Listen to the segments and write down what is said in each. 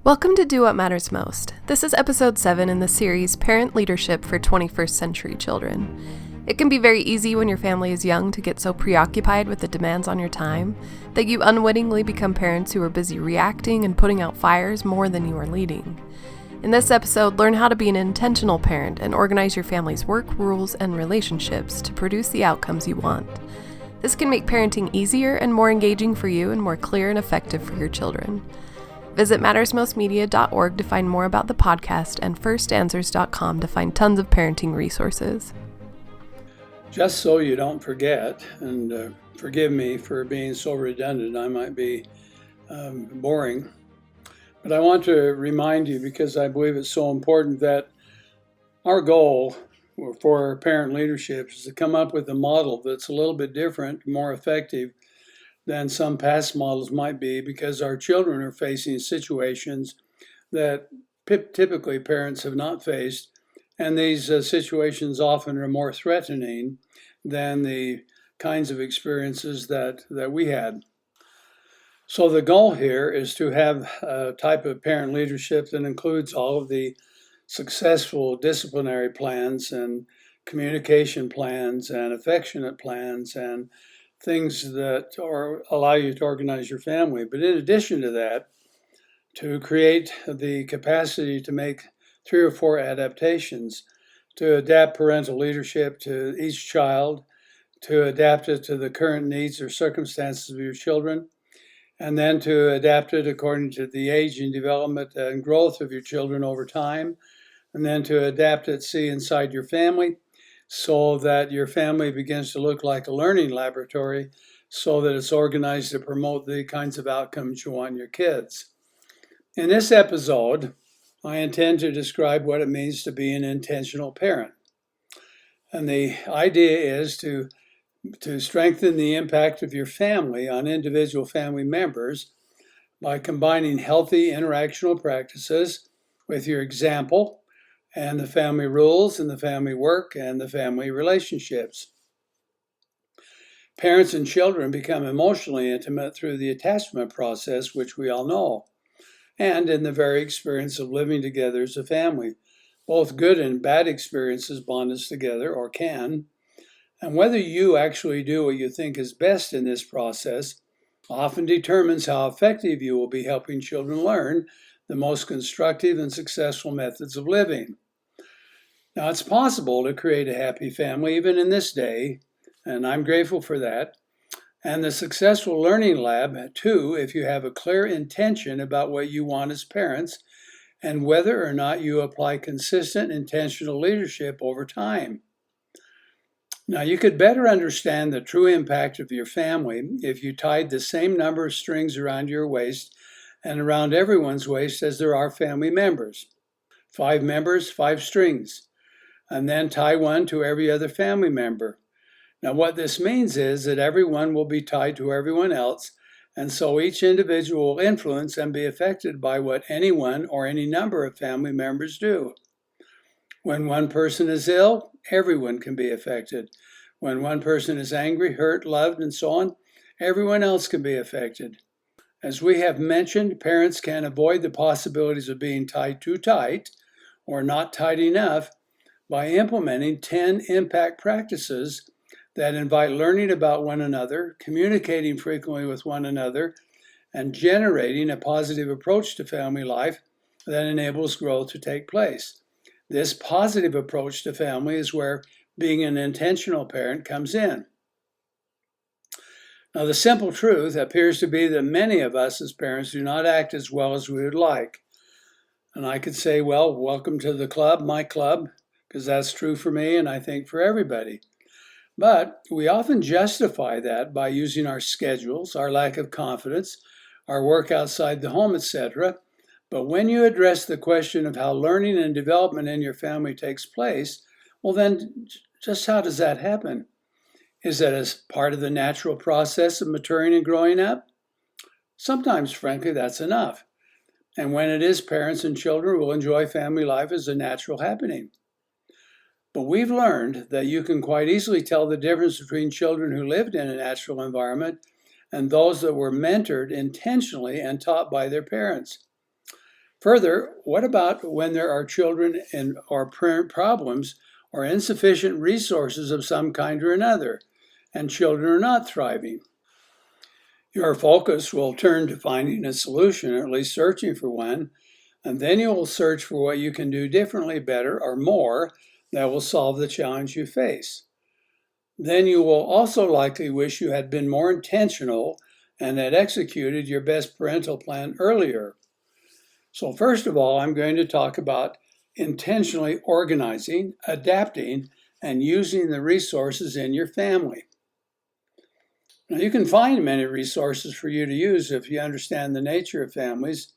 Welcome to Do What Matters Most. This is episode 7 in the series Parent Leadership for 21st Century Children. It can be very easy when your family is young to get so preoccupied with the demands on your time that you unwittingly become parents who are busy reacting and putting out fires more than you are leading. In this episode, learn how to be an intentional parent and organize your family's work, rules, and relationships to produce the outcomes you want. This can make parenting easier and more engaging for you and more clear and effective for your children. Visit mattersmostmedia.org to find more about the podcast and firstanswers.com to find tons of parenting resources. Just so you don't forget, and forgive me for being so redundant, I might be boring, but I want to remind you, because I believe it's so important, that our goal for parent leadership is to come up with a model that's a little bit different, more effective than some past models might be, because our children are facing situations that typically parents have not faced, and these situations often are more threatening than the kinds of experiences that we had. So the goal here is to have a type of parent leadership that includes all of the successful disciplinary plans and communication plans and affectionate plans and things that allow you to organize your family. But in addition to that, to create the capacity to make 3 or 4 adaptations, to adapt parental leadership to each child, to adapt it to the current needs or circumstances of your children, and then to adapt it according to the age and development and growth of your children over time, and then to adapt it, see, inside your family, so that your family begins to look like a learning laboratory, so that it's organized to promote the kinds of outcomes you want in your kids. In this episode, I intend to describe what it means to be an intentional parent. And the idea is to strengthen the impact of your family on individual family members by combining healthy interactional practices with your example and the family rules and the family work and the family relationships. Parents and children become emotionally intimate through the attachment process, which we all know, and in the very experience of living together as a family. Both good and bad experiences bond us together, or can, and whether you actually do what you think is best in this process often determines how effective you will be helping children learn the most constructive and successful methods of living. Now, it's possible to create a happy family even in this day, and I'm grateful for that. And the successful learning lab, too, if you have a clear intention about what you want as parents and whether or not you apply consistent, intentional leadership over time. Now, you could better understand the true impact of your family if you tied the same number of strings around your waist and around everyone's waist as there are family members. 5 members, 5 strings. And then tie one to every other family member. Now, what this means is that everyone will be tied to everyone else, and so each individual will influence and be affected by what any one or any number of family members do. When one person is ill, everyone can be affected. When one person is angry, hurt, loved, and so on, everyone else can be affected. As we have mentioned, parents can avoid the possibilities of being tied too tight or not tight enough by implementing 10 impact practices that invite learning about one another, communicating frequently with one another, and generating a positive approach to family life that enables growth to take place. This positive approach to family is where being an intentional parent comes in. Now, the simple truth appears to be that many of us as parents do not act as well as we would like. And I could say, well, welcome to the club, my club, because that's true for me and I think for everybody. But we often justify that by using our schedules, our lack of confidence, our work outside the home, etc. But when you address the question of how learning and development in your family takes place, well then, just how does that happen? Is that as part of the natural process of maturing and growing up? Sometimes, frankly, that's enough. And when it is, parents and children will enjoy family life as a natural happening. But we've learned that you can quite easily tell the difference between children who lived in a natural environment and those that were mentored intentionally and taught by their parents. Further, what about when there are children or parent problems or insufficient resources of some kind or another, and children are not thriving? Your focus will turn to finding a solution, or at least searching for one, and then you will search for what you can do differently, better, or more that will solve the challenge you face. Then you will also likely wish you had been more intentional and had executed your best parental plan earlier. So first of all, I'm going to talk about intentionally organizing, adapting, and using the resources in your family. Now, you can find many resources for you to use if you understand the nature of families.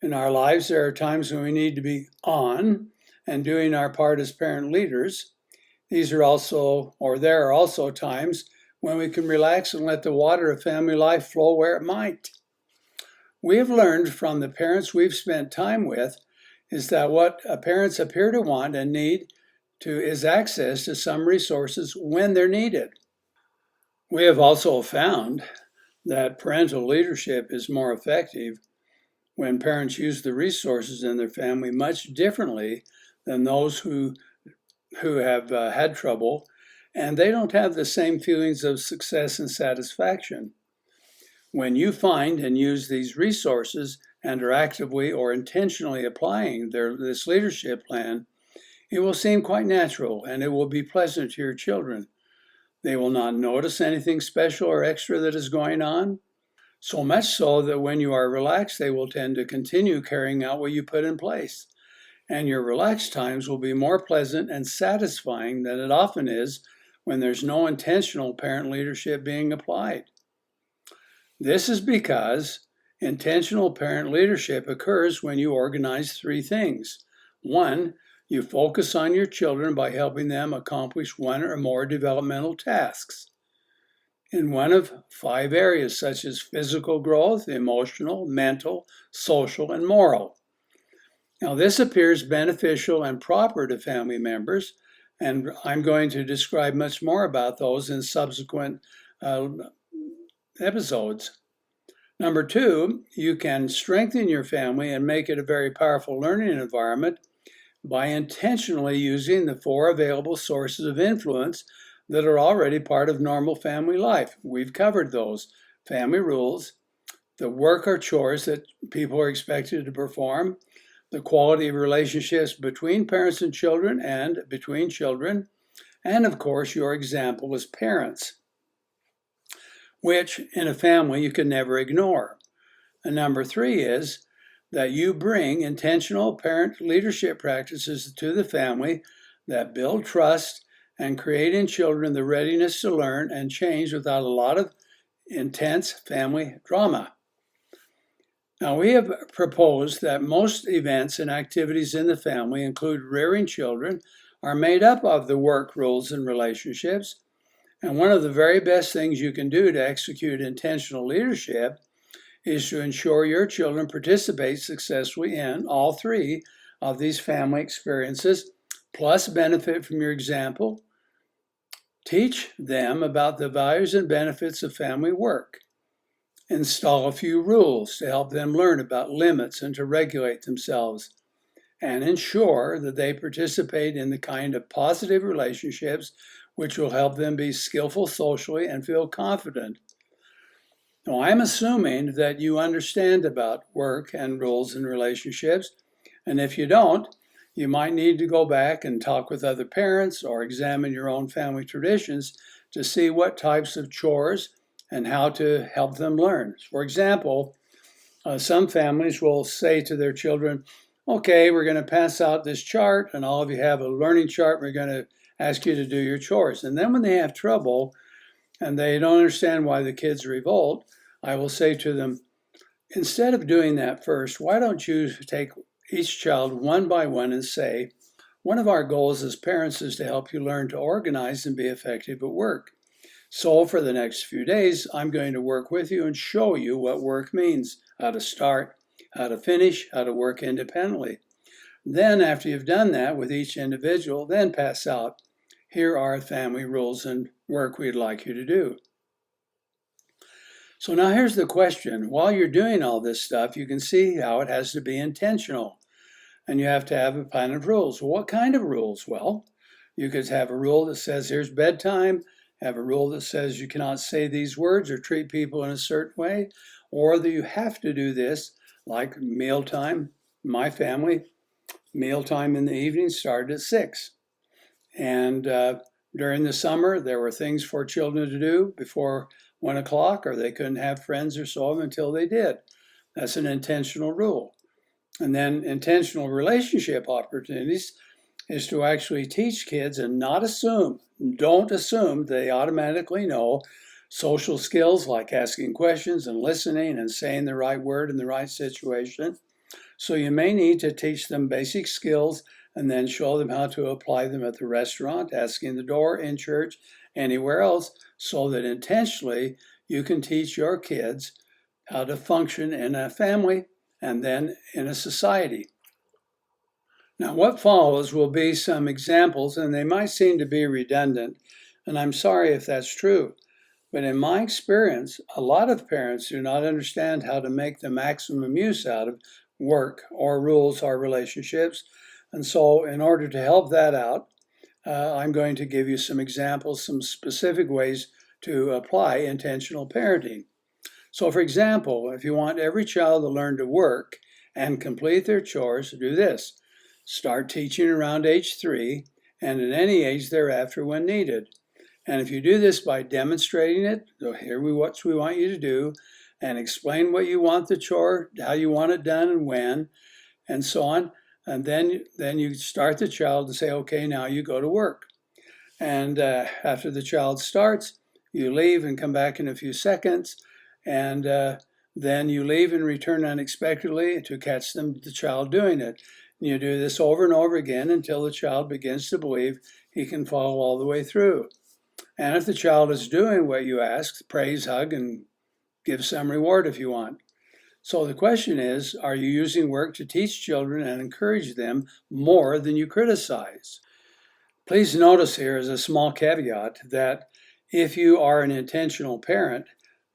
In our lives, there are times when we need to be on and doing our part as parent leaders. There are also times when we can relax and let the water of family life flow where it might. We have learned from the parents we've spent time with is that what parents appear to want and need is access to some resources when they're needed. We have also found that parental leadership is more effective when parents use the resources in their family much differently than those who have had trouble, and they don't have the same feelings of success and satisfaction. When you find and use these resources and are actively or intentionally applying this leadership plan, it will seem quite natural and it will be pleasant to your children. They will not notice anything special or extra that is going on, so much so that when you are relaxed, they will tend to continue carrying out what you put in place. And your relaxed times will be more pleasant and satisfying than it often is when there's no intentional parent leadership being applied. This is because intentional parent leadership occurs when you organize three things. One, you focus on your children by helping them accomplish one or more developmental tasks in one of 5 areas, such as physical growth, emotional, mental, social, and moral. Now, this appears beneficial and proper to family members, and I'm going to describe much more about those in subsequent episodes. Number 2, you can strengthen your family and make it a very powerful learning environment by intentionally using the 4 available sources of influence that are already part of normal family life. We've covered those. Family rules, the work or chores that people are expected to perform, the quality of relationships between parents and children and between children, and of course your example as parents, which in a family you can never ignore. And number 3 is that you bring intentional parent leadership practices to the family that build trust and create in children the readiness to learn and change without a lot of intense family drama. Now, we have proposed that most events and activities in the family, including rearing children, are made up of the work, rules, and relationships. And one of the very best things you can do to execute intentional leadership is to ensure your children participate successfully in all 3 of these family experiences, plus benefit from your example. Teach them about the values and benefits of family work. Install a few rules to help them learn about limits and to regulate themselves, and ensure that they participate in the kind of positive relationships which will help them be skillful socially and feel confident. Now, I'm assuming that you understand about work and rules and relationships, and if you don't, you might need to go back and talk with other parents or examine your own family traditions to see what types of chores and how to help them learn. For example, some families will say to their children, okay, we're going to pass out this chart and all of you have a learning chart. We're going to ask you to do your chores. And then when they have trouble and they don't understand why the kids revolt, I will say to them, instead of doing that first, why don't you take each child one by one and say, one of our goals as parents is to help you learn to organize and be effective at work. So for the next few days, I'm going to work with you and show you what work means, how to start, how to finish, how to work independently. Then after you've done that with each individual, then pass out, here are family rules and work we'd like you to do. So now here's the question. While you're doing all this stuff, you can see how it has to be intentional. And you have to have a plan of rules. Well, what kind of rules? Well, you could have a rule that says here's bedtime, have a rule that says you cannot say these words or treat people in a certain way, or that you have to do this, like mealtime. My family, mealtime in the evening started at 6. And during the summer, there were things for children to do before 1 o'clock, or they couldn't have friends or so on until they did. That's an intentional rule. And then intentional relationship opportunities is to actually teach kids and not assume, don't assume they automatically know social skills like asking questions and listening and saying the right word in the right situation. So you may need to teach them basic skills and then show them how to apply them at the restaurant, asking the door, in church, anywhere else, so that intentionally you can teach your kids how to function in a family and then in a society. Now, what follows will be some examples, and they might seem to be redundant, and I'm sorry if that's true. But in my experience, a lot of parents do not understand how to make the maximum use out of work or rules or relationships. And so in order to help that out, I'm going to give you some examples, some specific ways to apply intentional parenting. So for example, if you want every child to learn to work and complete their chores, do this. Start teaching around age 3 and at any age thereafter when needed. And if you do this by demonstrating it, so here what we want you to do, and explain what you want the chore, how you want it done and when, and so on. And then you start the child to say, okay, now you go to work. And after the child starts, you leave and come back in a few seconds. And then you leave and return unexpectedly to catch the child doing it. And you do this over and over again until the child begins to believe he can follow all the way through. And if the child is doing what you ask, praise, hug, and give some reward if you want. So the question is, are you using work to teach children and encourage them more than you criticize? Please notice here as a small caveat that if you are an intentional parent,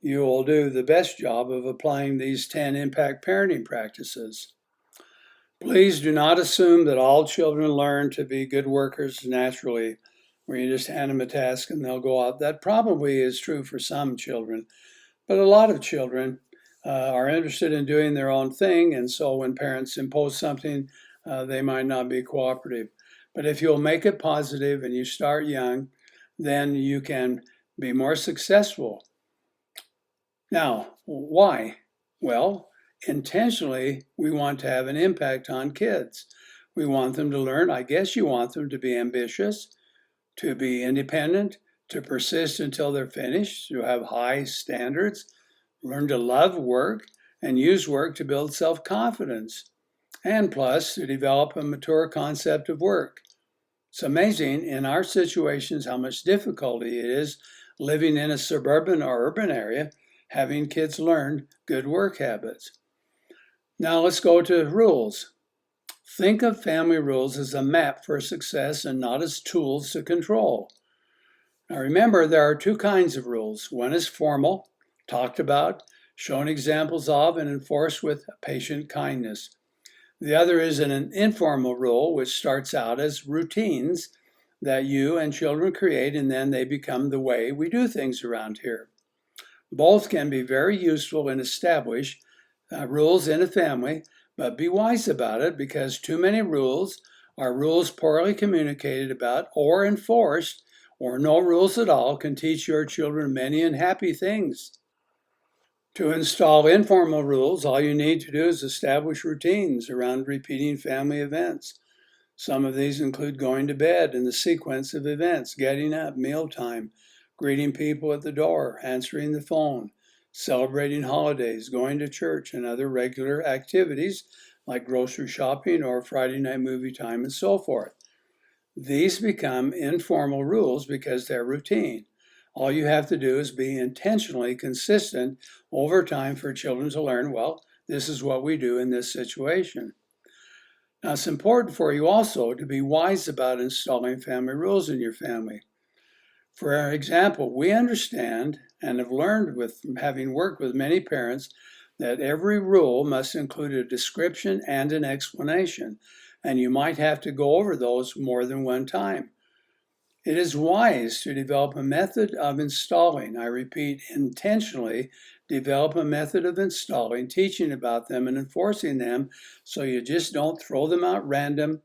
you will do the best job of applying these 10 impact parenting practices. Please do not assume that all children learn to be good workers naturally, where you just hand them a task and they'll go out. That probably is true for some children, but a lot of children are interested in doing their own thing, and so when parents impose something, they might not be cooperative. But if you'll make it positive and you start young, then you can be more successful. Now, why? Well, intentionally, we want to have an impact on kids. We want them to learn. I guess you want them to be ambitious, to be independent, to persist until they're finished, to have high standards, learn to love work, and use work to build self-confidence, and plus to develop a mature concept of work. It's amazing in our situations how much difficulty it is living in a suburban or urban area, having kids learn good work habits. Now let's go to rules. Think of family rules as a map for success and not as tools to control. Now remember, there are 2 kinds of rules. One is formal, talked about, shown examples of, and enforced with patient kindness. The other is an informal rule, which starts out as routines that you and children create, and then they become the way we do things around here. Both can be very useful and establish rules in a family, but be wise about it, because too many rules are rules poorly communicated about or enforced, or no rules at all can teach your children many unhappy things. To install informal rules, all you need to do is establish routines around repeating family events. Some of these include going to bed and the sequence of events, getting up, mealtime, greeting people at the door, answering the phone, celebrating holidays, going to church, and other regular activities like grocery shopping or Friday night movie time and so forth. These become informal rules because they're routine. All you have to do is be intentionally consistent over time for children to learn, well, this is what we do in this situation. Now, it's important for you also to be wise about installing family rules in your family. For example, we understand and have learned with having worked with many parents that every rule must include a description and an explanation, and you might have to go over those more than one time. It is wise to develop a method of installing. I repeat, intentionally develop a method of installing, teaching about them and enforcing them, so you just don't throw them out random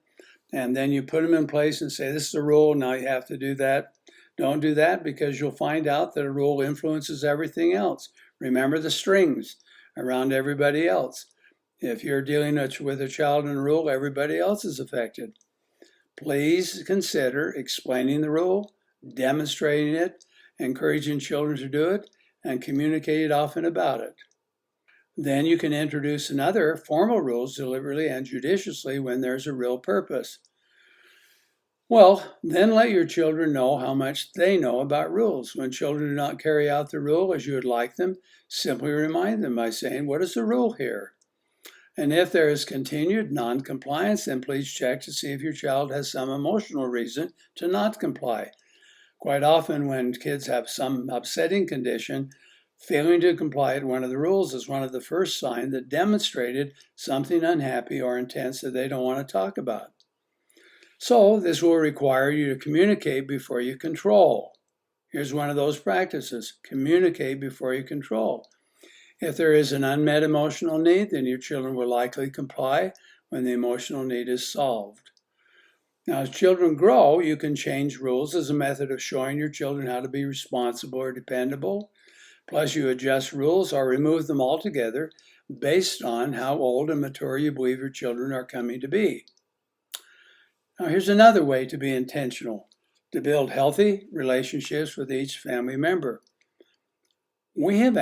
and then you put them in place and say, this is a rule, now you have to do that. Don't do that, because you'll find out that a rule influences everything else. Remember the strings around everybody else. If you're dealing with a child in a rule, everybody else is affected. Please consider explaining the rule, demonstrating it, encouraging children to do it, and communicate often about it. Then you can introduce another formal rules deliberately and judiciously when there's a real purpose. Well, then let your children know how much they know about rules. When children do not carry out the rule as you would like them, simply remind them by saying, what is the rule here? And if there is continued non-compliance, then please check to see if your child has some emotional reason to not comply. Quite often when kids have some upsetting condition, failing to comply with one of the rules is one of the first signs that demonstrated something unhappy or intense that they don't want to talk about. So this will require you to communicate before you control. Here's one of those practices. Communicate before you control. If there is an unmet emotional need, then your children will likely comply when the emotional need is solved. Now, as children grow, you can change rules as a method of showing your children how to be responsible or dependable. Plus, you adjust rules or remove them altogether based on how old and mature you believe your children are coming to be. Now, here's another way to be intentional, to build healthy relationships with each family member. I have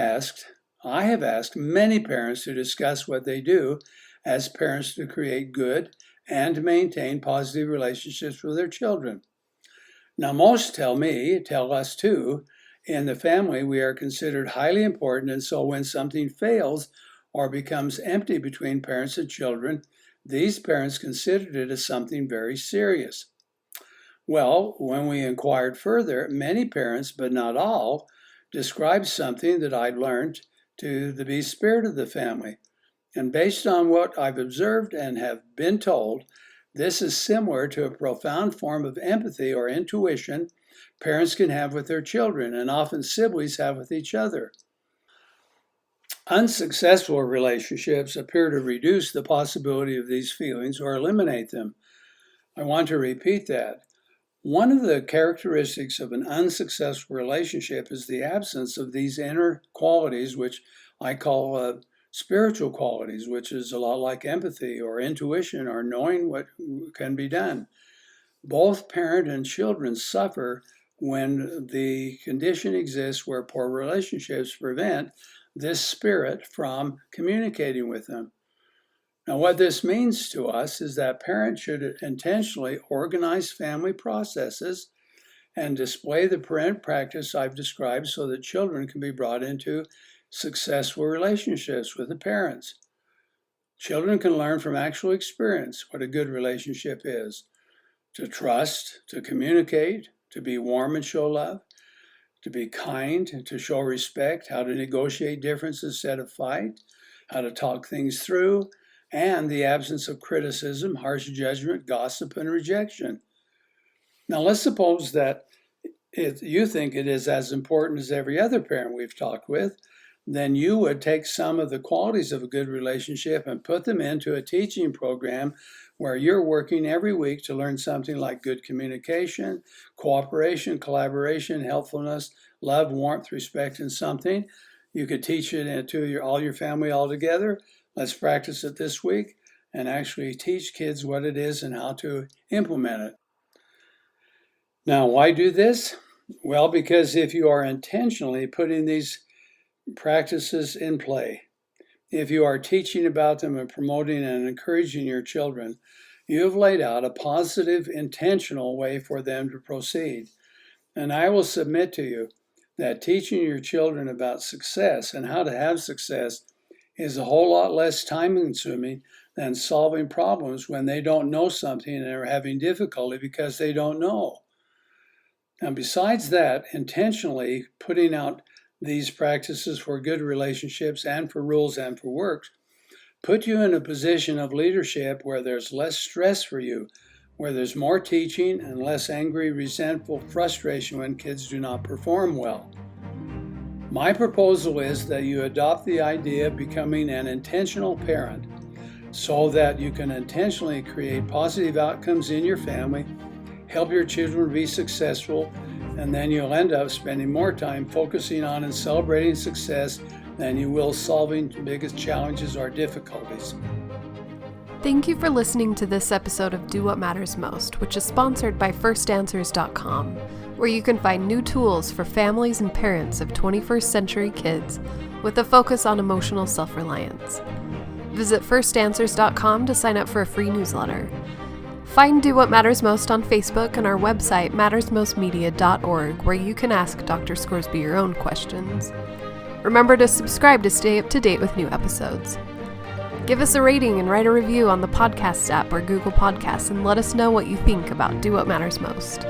asked many parents to discuss what they do as parents to create good and maintain positive relationships with their children. Now, most tell us too, in the family we are considered highly important, and so when something fails or becomes empty between parents and children, these parents considered it as something very serious. Well, when we inquired further, many parents, but not all, described something that I'd learned to be the spirit of the family. And based on what I've observed and have been told, this is similar to a profound form of empathy or intuition parents can have with their children, and often siblings have with each other. Unsuccessful relationships appear to reduce the possibility of these feelings or eliminate them. I want to repeat that. One of the characteristics of an unsuccessful relationship is the absence of these inner qualities, which I call spiritual qualities, which is a lot like empathy or intuition or knowing what can be done. Both parent and children suffer when the condition exists where poor relationships prevent this spirit from communicating with them. Now, what this means to us is that parents should intentionally organize family processes and display the parent practice I've described so that children can be brought into successful relationships with the parents. Children can learn from actual experience what a good relationship is: to trust, to communicate, to be warm and show love, to be kind, to show respect, how to negotiate differences instead of fight, how to talk things through, and the absence of criticism, harsh judgment, gossip, and rejection. Now, let's suppose that if you think it is as important as every other parent we've talked with, then you would take some of the qualities of a good relationship and put them into a teaching program where you're working every week to learn something like good communication, cooperation, collaboration, helpfulness, love, warmth, respect, and something. You could teach it to all your family all together. Let's practice it this week and actually teach kids what it is and how to implement it. Now, why do this? Well, because if you are intentionally putting these practices in play, if you are teaching about them and promoting and encouraging your children, you have laid out a positive, intentional way for them to proceed. And I will submit to you that teaching your children about success and how to have success is a whole lot less time-consuming than solving problems when they don't know something and are having difficulty because they don't know. And besides that, intentionally putting out these practices for good relationships and for rules and for works put you in a position of leadership where there's less stress for you, where there's more teaching and less angry, resentful frustration when kids do not perform well. My proposal is that you adopt the idea of becoming an intentional parent so that you can intentionally create positive outcomes in your family, help your children be successful, and then you'll end up spending more time focusing on and celebrating success than you will solving the biggest challenges or difficulties. Thank you for listening to this episode of Do What Matters Most, which is sponsored by firstanswers.com, where you can find new tools for families and parents of 21st century kids with a focus on emotional self-reliance. Visit firstanswers.com to sign up for a free newsletter. Find Do What Matters Most on Facebook and our website, mattersmostmedia.org, where you can ask Dr. Scoresby your own questions. Remember to subscribe to stay up to date with new episodes. Give us a rating and write a review on the podcast app or Google Podcasts and let us know what you think about Do What Matters Most.